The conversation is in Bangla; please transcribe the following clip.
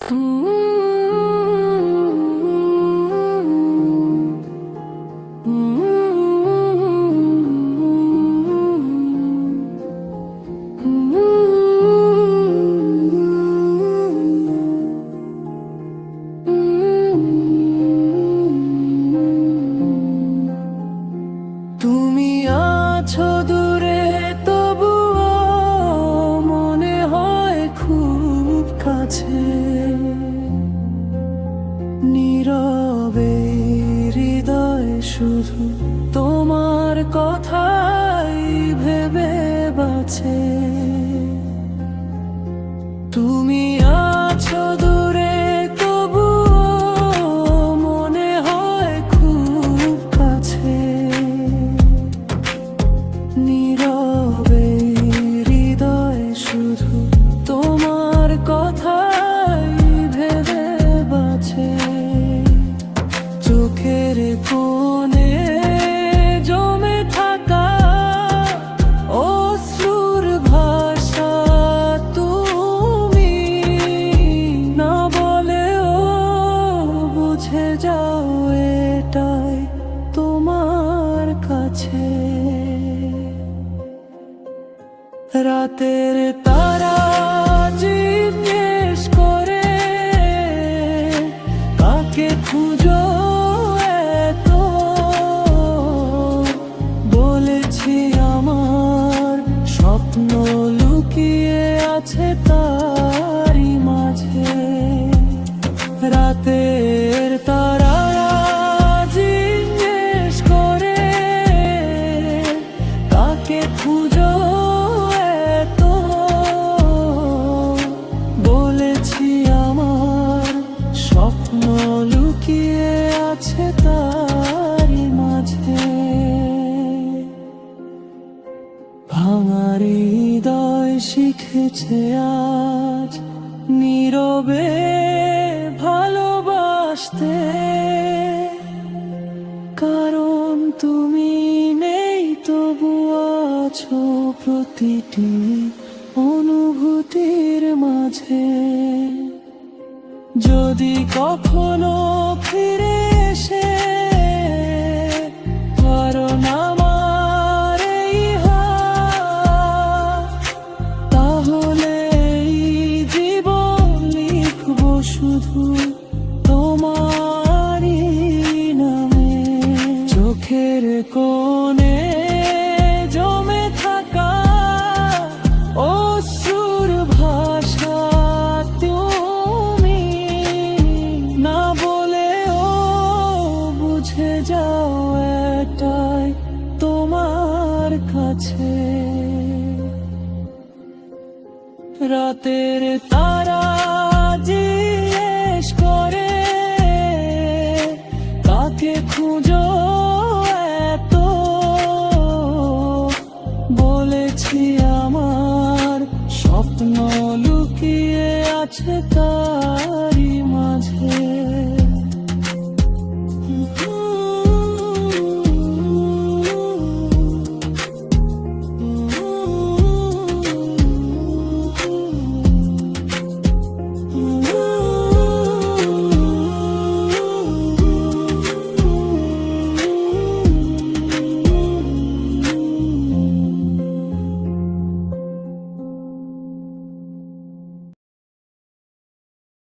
তুমি আছো দূরে তবুও মনে হয় খুব কাছে, নীরবে হৃদয় শুধু তোমার কথাই ভেবে বাঁচে। তুমি আছো দূরে তবুও মনে হয় খুব কাছে, নীরবে হৃদয় শুধু তোমার কথাই ভেবে বাঁচে। চোখের কোণে জমে থাকা অশ্রুর ভাষা তুমি না বলেও বুঝে যাও এটাই তোমার কাছে। রাতের তারা জিজ্ঞেস করে কাকে খুঁজো এত, বলেছি আমার স্বপ্ন লুকিয়ে আছে তারই মাঝে। রাতের তারা জিজ্ঞেস করে কাকে খুঁজো এত, বলেছি আমার স্বপ্ন লুকিয়ে আছে তারই মাঝে। ভাঙা হৃদয় শিখেছে আজ নীরবে ভালোবাসতে, কারণ তুমি নেই তবু আছো প্রতিটি অনুভূতির মাঝে। যদি কখনো ফিরে এসে পারো না আমার এই হাত, তাহলে এই জীবন লিখবো শুধু তোমারই নামে। চোখের কোণে জমে থাকা অশ্রুর ভাষা তুমি না বলেও বুঝে যাও এটাই তোমার কাছে। রাতের তারা জিজ্ঞেস করে কাকে খুঁজো এত, বলেছি আমার স্বপ্ন লুকিয়ে আছে তারই